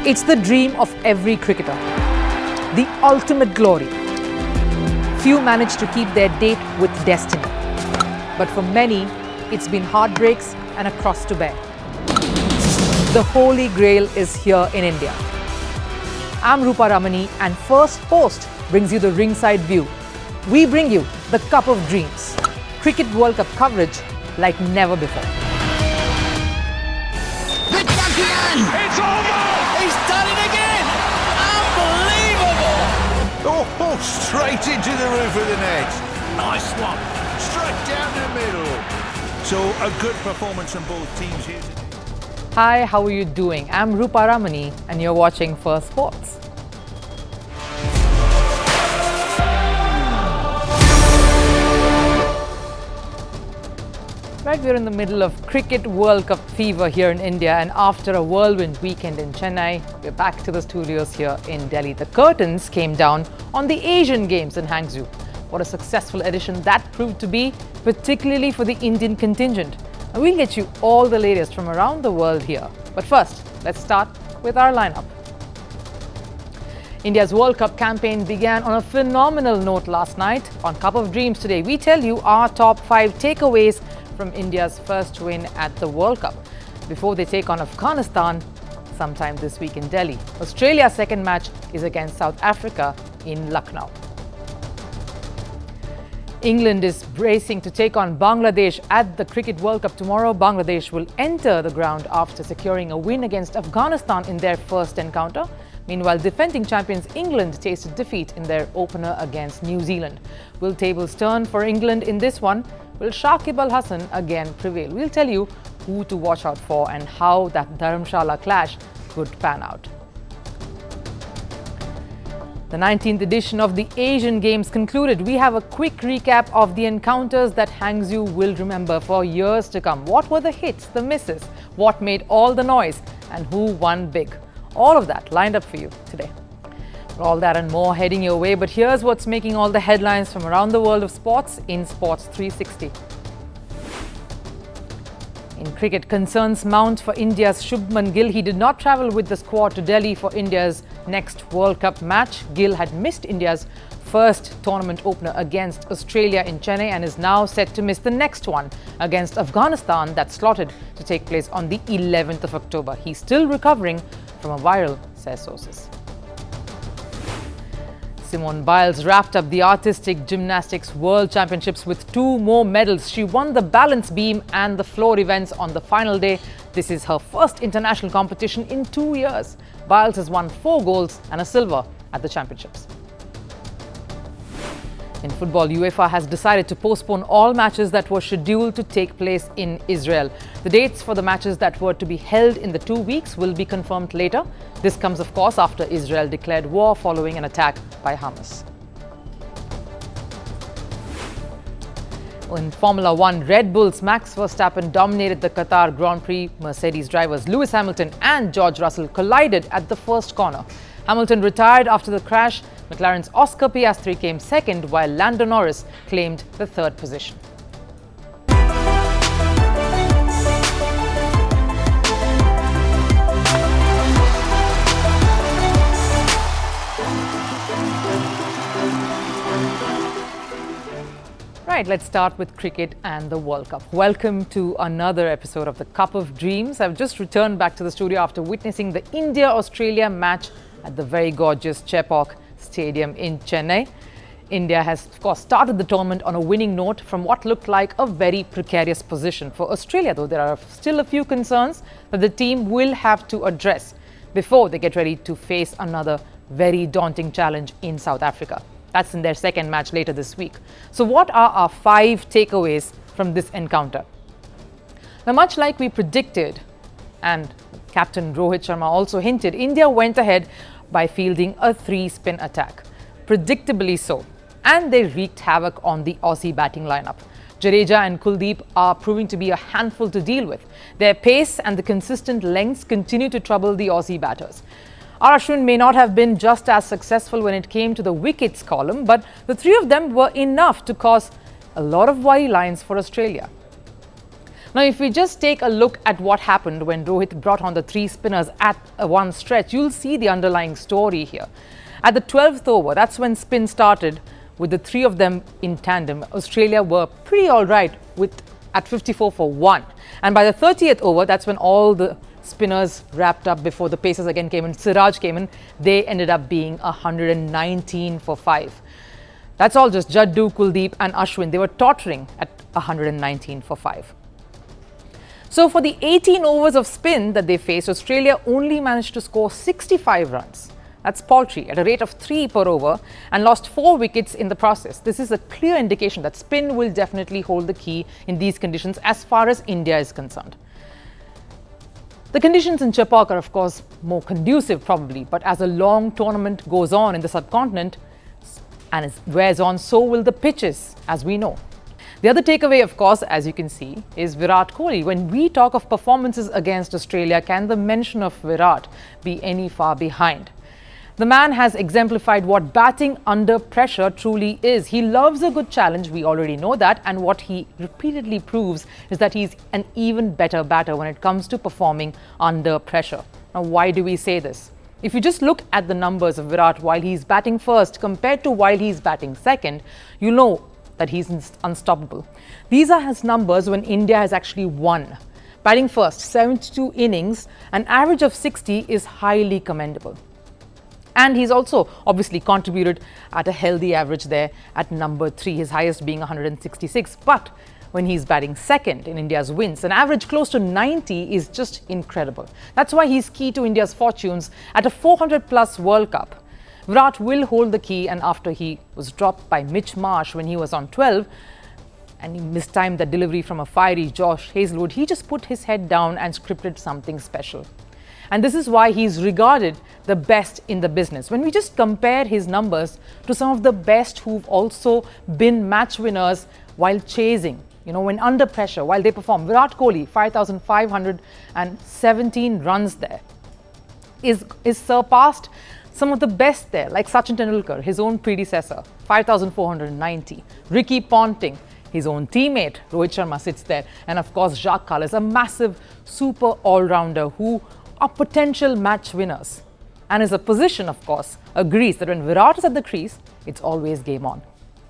It's the dream of every cricketer, the ultimate glory. Few manage to keep their date with destiny. But for many, it's been heartbreaks and a cross to bear. The Holy Grail is here in India. I'm Rupha Ramani, and Firstpost brings you the ringside view. We bring you the Cup of Dreams. Cricket World Cup coverage like never before. The champion! It's over! He's done it again! Unbelievable! Oh, straight into the roof of the net. Nice one. Straight down the middle. So a good performance from both teams here today. Hi, how are you doing? I'm Rupha Ramani, and you're watching Firstpost. Right, we're in the middle of Cricket World Cup fever here in India, and after a whirlwind weekend in Chennai, we're back to the studios here in Delhi. The curtains came down on the Asian Games in Hangzhou. What a successful edition that proved to be, particularly for the Indian contingent. And we'll get you all the latest from around the world here. But first, let's start with our lineup. India's World Cup campaign began on a phenomenal note last night. On Cup of Dreams today, we tell you our top 5 takeaways from India's first win at the World Cup before they take on Afghanistan sometime this week in Delhi. Australia's second match is against South Africa in Lucknow. England is bracing to take on Bangladesh at the Cricket World Cup tomorrow. Bangladesh will enter the ground after securing a win against Afghanistan in their first encounter. Meanwhile, defending champions England tasted defeat in their opener against New Zealand. Will tables turn for England in this one? Will Shakib Al Hasan again prevail? We'll tell you who to watch out for and how that Dharamshala clash could pan out. The 19th edition of the Asian Games concluded. We have a quick recap of the encounters that Hangzhou will remember for years to come. What were the hits, the misses, what made all the noise, and who won big? All of that lined up for you today. All that and more heading your way, but here's what's making all the headlines from around the world of sports in Sports 360. In cricket, concerns mount for India's Shubman Gill. He did not travel with the squad to Delhi for India's next World Cup match. Gill had missed India's first tournament opener against Australia in Chennai and is now set to miss the next one against Afghanistan that's slotted to take place on the 11th of October. He's still recovering from a viral, says sources. Simone Biles wrapped up the Artistic Gymnastics World Championships with 2 more medals. She won the balance beam and the floor events on the final day. This is her first international competition in 2 years. Biles has won 4 golds and a silver at the championships. In football, UEFA has decided to postpone all matches that were scheduled to take place in Israel. The dates for the matches that were to be held in the 2 weeks will be confirmed later. This comes, of course, after Israel declared war following an attack by Hamas. In Formula One, Red Bull's Max Verstappen dominated the Qatar Grand Prix. Mercedes drivers Lewis Hamilton and George Russell collided at the first corner. Hamilton retired after the crash. McLaren's Oscar Piastri came second, while Lando Norris claimed the third position. Right, let's start with cricket and the World Cup. Welcome to another episode of the Cup of Dreams. I've just returned back to the studio after witnessing the India-Australia match at the very gorgeous Chepauk Stadium in Chennai. India has, of course, started the tournament on a winning note from what looked like a very precarious position. For Australia, though, there are still a few concerns that the team will have to address before they get ready to face another very daunting challenge in South Africa. That's in their second match later this week. So what are our 5 takeaways from this encounter? Now, much like we predicted, and Captain Rohit Sharma also hinted, India went ahead by fielding a 3-spin attack. Predictably so. And they wreaked havoc on the Aussie batting lineup. Jadeja and Kuldeep are proving to be a handful to deal with. Their pace and the consistent lengths continue to trouble the Aussie batters. R. Ashwin may not have been just as successful when it came to the wickets column, but the 3 of them were enough to cause a lot of worry lines for Australia. Now, if we just take a look at what happened when Rohit brought on the 3 spinners at one stretch, you'll see the underlying story here. At the 12th over, that's when spin started with the 3 of them in tandem. Australia were pretty all right at 54 for 1. And by the 30th over, that's when all the spinners wrapped up before the pacers again came in. Siraj came in. They ended up being 119 for 5. That's all just Jaddu, Kuldeep and Ashwin. They were tottering at 119 for 5. So for the 18 overs of spin that they faced, Australia only managed to score 65 runs. That's paltry, at a rate of 3 per over, and lost 4 wickets in the process. This is a clear indication that spin will definitely hold the key in these conditions as far as India is concerned. The conditions in Chepauk are of course more conducive probably, but as a long tournament goes on in the subcontinent and it wears on, so will the pitches, as we know. The other takeaway, of course, as you can see, is Virat Kohli. When we talk of performances against Australia, can the mention of Virat be any far behind? The man has exemplified what batting under pressure truly is. He loves a good challenge, we already know that, and what he repeatedly proves is that he's an even better batter when it comes to performing under pressure. Now, why do we say this? If you just look at the numbers of Virat while he's batting first compared to while he's batting second, you know that he's unstoppable. These are his numbers when India has actually won. Batting first, 72 innings, an average of 60 is highly commendable. And he's also obviously contributed at a healthy average there at number 3, his highest being 166. But when he's batting second in India's wins, an average close to 90 is just incredible. That's why he's key to India's fortunes at a 400-plus World Cup. Virat will hold the key, and after he was dropped by Mitch Marsh when he was on 12, and he mistimed that delivery from a fiery Josh Hazlewood, he just put his head down and scripted something special. And this is why he's regarded the best in the business. When we just compare his numbers to some of the best who've also been match winners while chasing, when under pressure, while they perform. Virat Kohli, 5,517 runs there, is surpassed some of the best there, like Sachin Tendulkar, his own predecessor, 5,490. Ricky Ponting, his own teammate, Rohit Sharma, sits there. And of course, Jacques Kallis, a massive super all-rounder who are potential match winners. And his opposition, of course, agrees that when Virat is at the crease, it's always game on.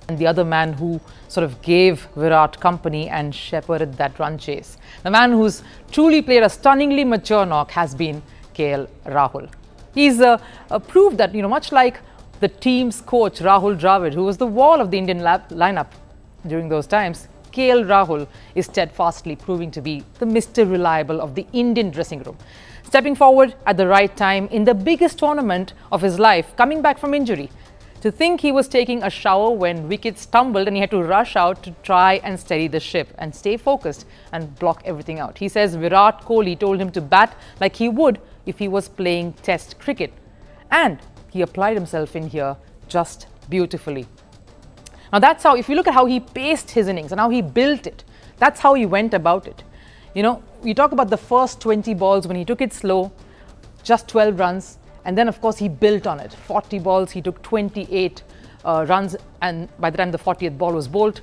And the other man who sort of gave Virat company and shepherded that run chase, the man who's truly played a stunningly mature knock, has been KL Rahul. He's proved that, much like the team's coach Rahul Dravid, who was the wall of the Indian lineup during those times, KL Rahul is steadfastly proving to be the Mr. Reliable of the Indian dressing room. Stepping forward at the right time in the biggest tournament of his life, coming back from injury. To think he was taking a shower when wickets tumbled and he had to rush out to try and steady the ship and stay focused and block everything out. He says Virat Kohli told him to bat like he would if he was playing Test cricket. And he applied himself in here just beautifully. Now that's how, if you look at how he paced his innings and how he built it, that's how he went about it. We talk about the first 20 balls when he took it slow, just 12 runs. And then, of course, he built on it. 40 balls, he took 28 runs. And by the time the 40th ball was bowled,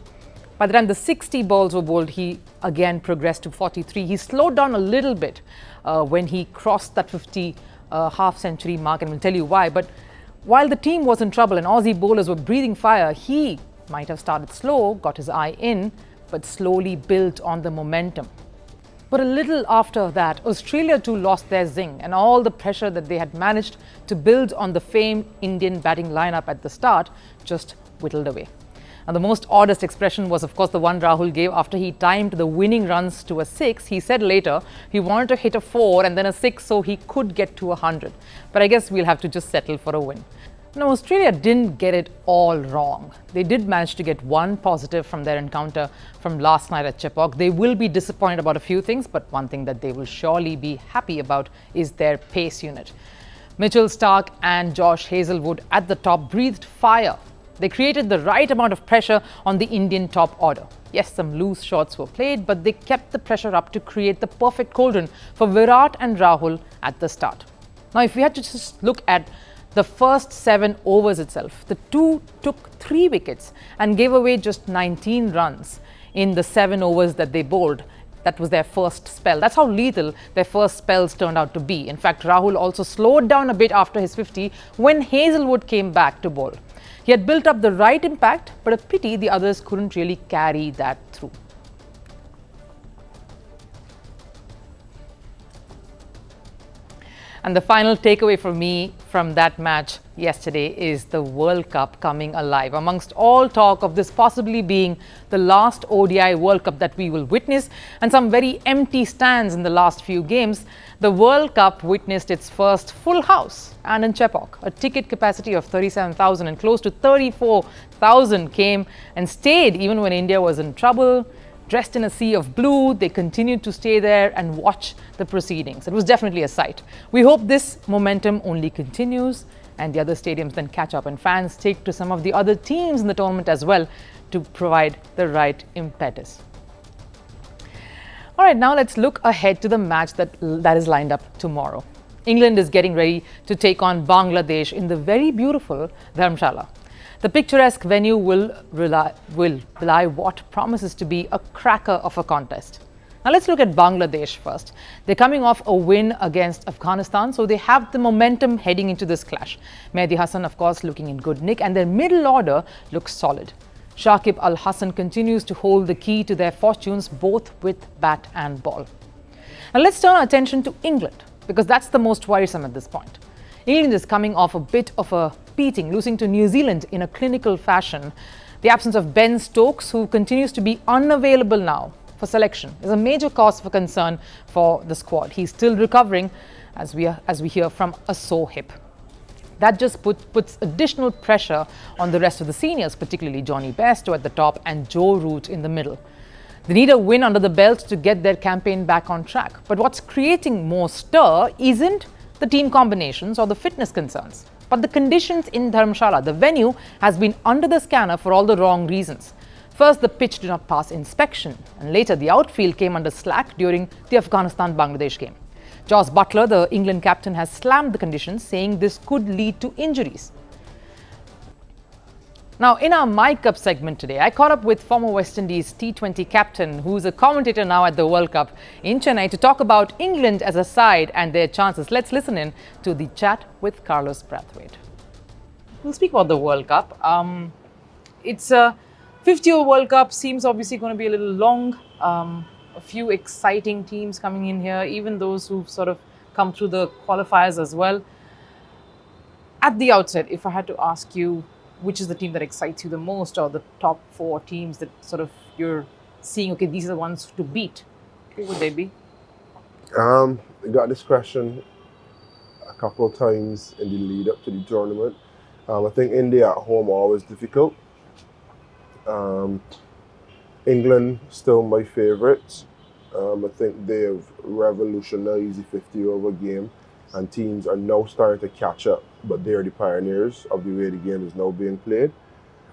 by the time the 60 balls were bowled, he again progressed to 43. He slowed down a little bit when he crossed that 50 half-century mark. And we'll tell you why. But while the team was in trouble and Aussie bowlers were breathing fire, he might have started slow, got his eye in, but slowly built on the momentum. But a little after that, Australia too lost their zing, and all the pressure that they had managed to build on the famed Indian batting lineup at the start just whittled away. And the most oddest expression was, of course, the one Rahul gave after he timed the winning runs to a 6. He said later he wanted to hit a 4 and then a 6 so he could get to 100. But I guess we'll have to just settle for a win. Now, Australia didn't get it all wrong. They did manage to get one positive from their encounter from last night at Chepauk. They will be disappointed about a few things, but one thing that they will surely be happy about is their pace unit. Mitchell Starc and Josh Hazlewood at the top breathed fire. They created the right amount of pressure on the Indian top order. Yes, some loose shots were played, but they kept the pressure up to create the perfect cauldron for Virat and Rahul at the start. Now, if we had to just look at the first 7 overs itself, the two took 3 wickets and gave away just 19 runs in the 7 overs that they bowled. that was their first spell. That's how lethal their first spells turned out to be. In fact, Rahul also slowed down a bit after his 50 when Hazelwood came back to bowl. He had built up the right impact, but a pity the others couldn't really carry that through. And the final takeaway for me from that match yesterday is the World Cup coming alive. Amongst all talk of this possibly being the last ODI World Cup that we will witness and some very empty stands in the last few games, the World Cup witnessed its first full house. And in Chepauk, a ticket capacity of 37,000 and close to 34,000 came and stayed even when India was in trouble. Dressed in a sea of blue, they continued to stay there and watch the proceedings. It was definitely a sight. We hope this momentum only continues and the other stadiums then catch up and fans take to some of the other teams in the tournament as well to provide the right impetus. All right, now let's look ahead to the match that is lined up tomorrow. England is getting ready to take on Bangladesh in the very beautiful Dharamshala. The picturesque venue will belie what promises to be a cracker of a contest. Now let's look at Bangladesh first. They're coming off a win against Afghanistan, so they have the momentum heading into this clash. Mehdi Hassan, of course, looking in good nick, and their middle order looks solid. Shakib Al Hassan continues to hold the key to their fortunes both with bat and ball. Now let's turn our attention to England, because that's the most worrisome at this point. England is coming off a bit of a beating, losing to New Zealand in a clinical fashion. The absence of Ben Stokes, who continues to be unavailable now for selection, is a major cause for concern for the squad. He's still recovering, as we hear, from a sore hip. That just puts additional pressure on the rest of the seniors, particularly Johnny Bairstow at the top and Joe Root in the middle. They need a win under the belt to get their campaign back on track. But what's creating more stir isn't the team combinations or the fitness concerns, but the conditions in Dharamshala. The venue has been under the scanner for all the wrong reasons. First, the pitch did not pass inspection, and later the outfield came under slack during the Afghanistan-Bangladesh game. Jos Buttler, the England captain, has slammed the conditions, saying this could lead to injuries. Now, in our Mic Up segment today, I caught up with former West Indies T20 captain, who's a commentator now at the World Cup in Chennai, to talk about England as a side and their chances. Let's listen in to the chat with Carlos Brathwaite. We'll speak about the World Cup. It's a 50-over World Cup, seems obviously going to be a little long. A few exciting teams coming in here, even those who've sort of come through the qualifiers as well. At the outset, if I had to ask you, which is the team that excites you the most, or the top four teams that sort of you're seeing, okay, these are the ones to beat, who would they be? I got this question a couple of times in the lead up to the tournament. I think India at home are always difficult. England still my favourites. I think they have revolutionised the 50-over game, and teams are now starting to catch up, but they're the pioneers of the way the game is now being played.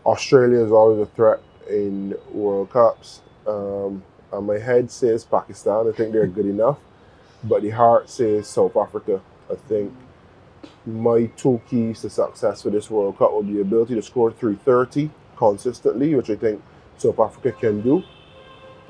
Australia is always a threat in World Cups. And my head says Pakistan. I think they're good enough, but the heart says South Africa. I think my two keys to success for this World Cup will be the ability to score 330 consistently, which I think South Africa can do,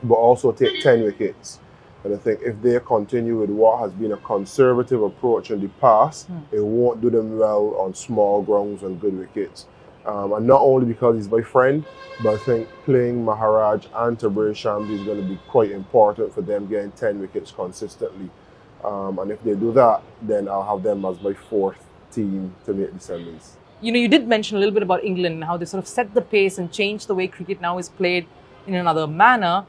but also take 10 wickets. And I think if they continue with what has been a conservative approach in the past, it won't do them well on small grounds and good wickets. And not only because he's my friend, but I think playing Maharaj and Tabraiz Shamsi is going to be quite important for them getting 10 wickets consistently. And if they do that, then I'll have them as my fourth team to make the semis. You know, you did mention a little bit about England and how they sort of set the pace and changed the way cricket now is played in another manner.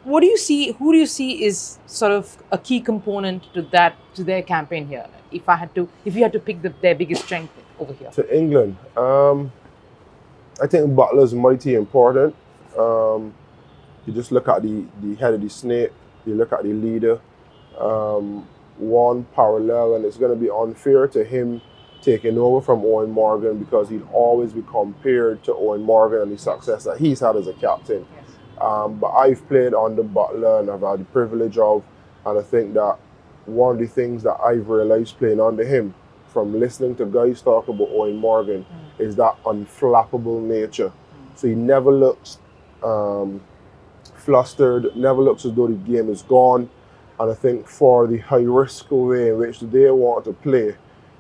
What do you see? Who do you see is sort of a key component to their campaign here? If you had to pick their biggest strength over here. To England, I think Butler's mighty important. You just look at the head of the snake. You look at the leader. One parallel, and it's going to be unfair to him taking over from Owen Morgan, because he'd always be compared to Owen Morgan and the success that he's had as a captain. Yes. But I've played under Butler and I've had the privilege of, and I think that one of the things that I've realised playing under him, from listening to guys talk about Owen Morgan, is that unflappable nature. So he never looks flustered, never looks as though the game is gone. And I think for the high-risk way in which they want to play,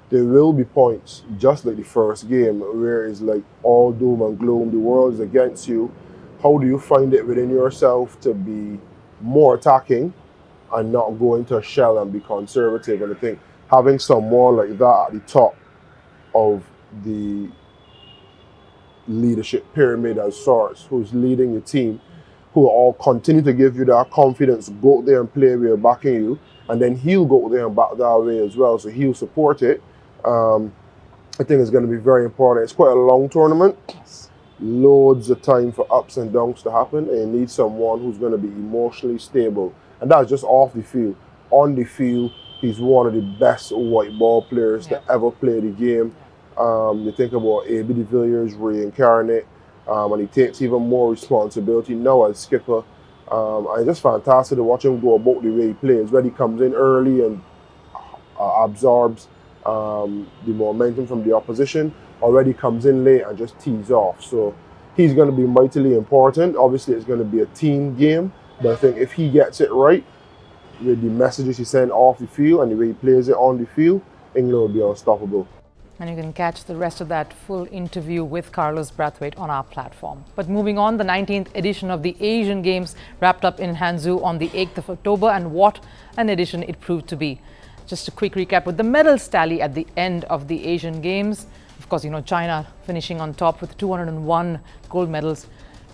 there will be points, just like the first game, where it's like all doom and gloom, the world is against you. How do you find it within yourself to be more attacking and not go into a shell and be conservative? And I think having someone like that at the top of the leadership pyramid as sorts, who's leading your team, who all continue to give you that confidence, go out there and play, we're backing you, and then he'll go out there and back that way as well, so he'll support it. I think it's going to be very important. It's quite a long tournament, loads of time for ups and downs to happen, and you need someone who's going to be emotionally stable, and that's just off the field. On the field, he's one of the best white ball players to ever play the game. You think about A.B. de Villiers reincarnate, and he takes even more responsibility now as skipper. And it's just fantastic to watch him go about the way he plays, where he comes in early and absorbs the momentum from the opposition, already comes in late and just tees off. So he's going to be mightily important. Obviously, it's going to be a team game, but I think if he gets it right, with the messages he sends off the field and the way he plays it on the field, England will be unstoppable. And you can catch the rest of that full interview with Carlos Brathwaite on our platform. But moving on, the 19th edition of the Asian Games wrapped up in Hangzhou on the 8th of October, and what an edition it proved to be. Just a quick recap with the medals tally at the end of the Asian Games. Of course, China finishing on top with 201 gold medals.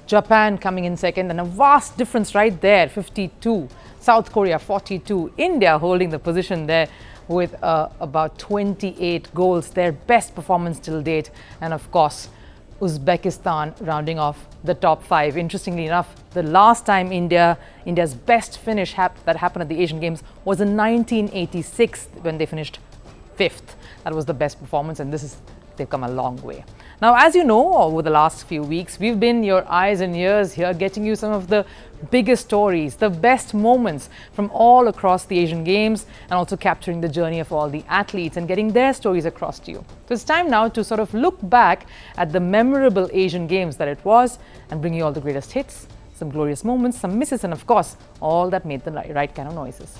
Japan coming in second, and a vast difference right there, 52. South Korea, 42. India holding the position there with about 28 goals, their best performance till date. And of course, Uzbekistan rounding off the top 5. Interestingly enough, the last time India's best finish that happened at the Asian Games was in 1986 when they finished 5th. That was the best performance, and they've come a long way. Now, as you know, over the last few weeks, we've been your eyes and ears here, getting you some of the biggest stories, the best moments from all across the Asian Games, and also capturing the journey of all the athletes and getting their stories across to you. So it's time now to sort of look back at the memorable Asian Games that it was and bring you all the greatest hits, some glorious moments, some misses, and of course, all that made the right kind of noises.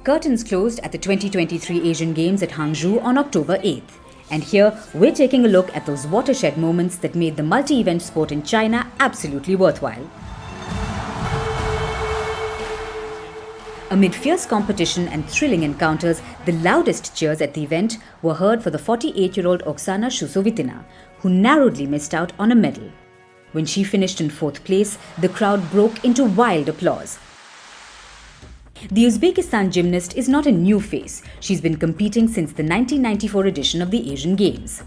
Curtains closed at the 2023 Asian Games at Hangzhou on October 8th. And here, we're taking a look at those watershed moments that made the multi-event sport in China absolutely worthwhile. Amid fierce competition and thrilling encounters, the loudest cheers at the event were heard for the 48-year-old Oksana Shusovitina, who narrowly missed out on a medal. When she finished in 4th place, the crowd broke into wild applause. The Uzbekistan gymnast is not a new face. She's been competing since the 1994 edition of the Asian Games.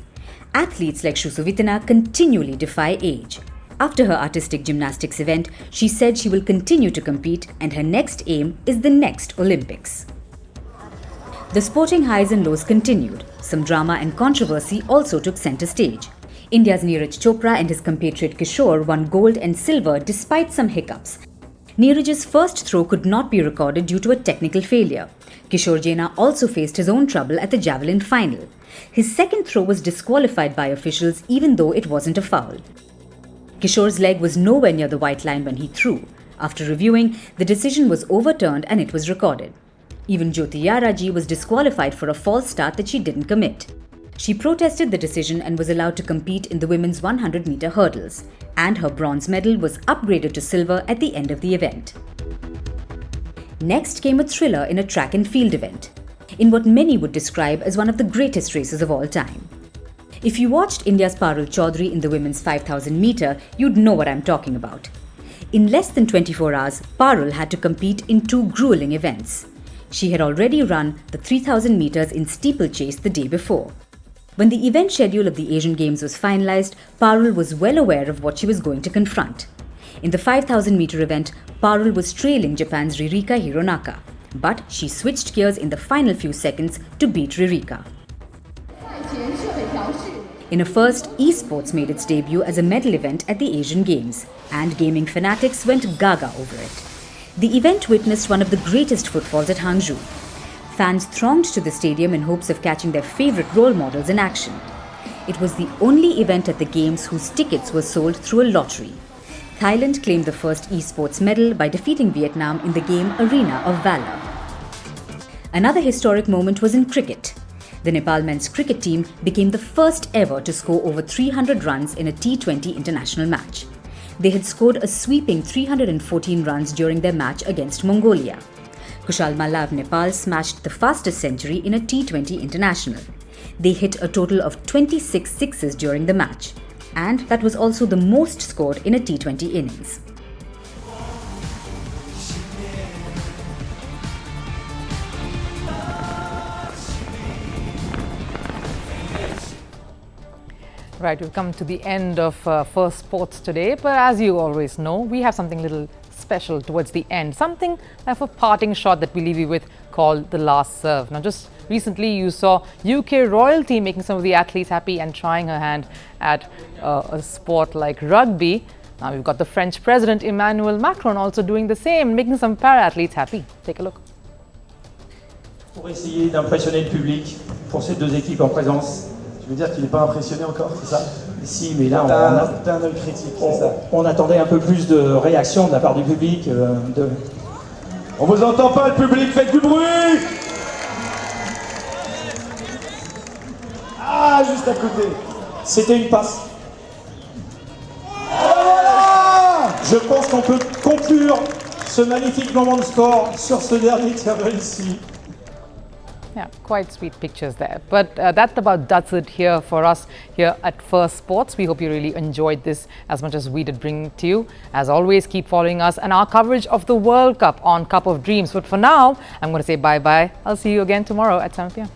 Athletes like Shusovitina continually defy age. After her artistic gymnastics event, she said she will continue to compete and her next aim is the next Olympics. The sporting highs and lows continued. Some drama and controversy also took center stage. India's Neeraj Chopra and his compatriot Kishore won gold and silver despite some hiccups. Neeraj's first throw could not be recorded due to a technical failure. Kishore Jaina also faced his own trouble at the javelin final. His second throw was disqualified by officials even though it wasn't a foul. Kishore's leg was nowhere near the white line when he threw. After reviewing, the decision was overturned and it was recorded. Even Jyoti Yaraji was disqualified for a false start that she didn't commit. She protested the decision and was allowed to compete in the women's 100-meter hurdles, and her bronze medal was upgraded to silver at the end of the event. Next came a thriller in a track and field event, in what many would describe as one of the greatest races of all time. If you watched India's Parul Chaudhary in the women's 5,000-meter, you'd know what I'm talking about. In less than 24 hours, Parul had to compete in 2 grueling events. She had already run the 3,000 meters in steeplechase the day before. When the event schedule of the Asian Games was finalized, Parul was well aware of what she was going to confront. In the 5,000-meter event, Parul was trailing Japan's Ririka Hironaka, but she switched gears in the final few seconds to beat Ririka. In a first, esports made its debut as a medal event at the Asian Games, and gaming fanatics went gaga over it. The event witnessed one of the greatest footfalls at Hangzhou. Fans thronged to the stadium in hopes of catching their favorite role models in action. It was the only event at the Games whose tickets were sold through a lottery. Thailand claimed the first esports medal by defeating Vietnam in the game Arena of Valor. Another historic moment was in cricket. The Nepal men's cricket team became the first ever to score over 300 runs in a T20 international match. They had scored a sweeping 314 runs during their match against Mongolia. Kushal Malla of Nepal smashed the fastest century in a T20 international. They hit a total of 26 sixes during the match, and that was also the most scored in a T20 innings. Right, we've come to the end of Firstpost today, but as you always know, we have something little special towards the end, something of a parting shot that we leave you with called the last serve. Now, just recently you saw UK royalty making some of the athletes happy and trying her hand at a sport like rugby. Now we've got the French President Emmanuel Macron also doing the same, making some para-athletes happy. Take a look. Pour essayer d'impressionner le public pour ces deux équipes en présence. Tu veux dire qu'il n'est pas impressionné encore, c'est ça? Si, mais là, T'as un œil critique, c'est ça? on attendait un peu plus de réaction de la part du public. On vous entend pas, le public, faites du bruit! Ah, juste à côté. C'était une passe. Voilà! Je pense qu'on peut conclure ce magnifique moment de sport sur ce dernier tir réussi. Yeah, quite sweet pictures there. But that about does it here for us here at Firstpost. We hope you really enjoyed this as much as we did bring it to you. As always, keep following us and our coverage of the World Cup on Cup of Dreams. But for now, I'm going to say bye-bye. I'll see you again tomorrow at 7 p.m.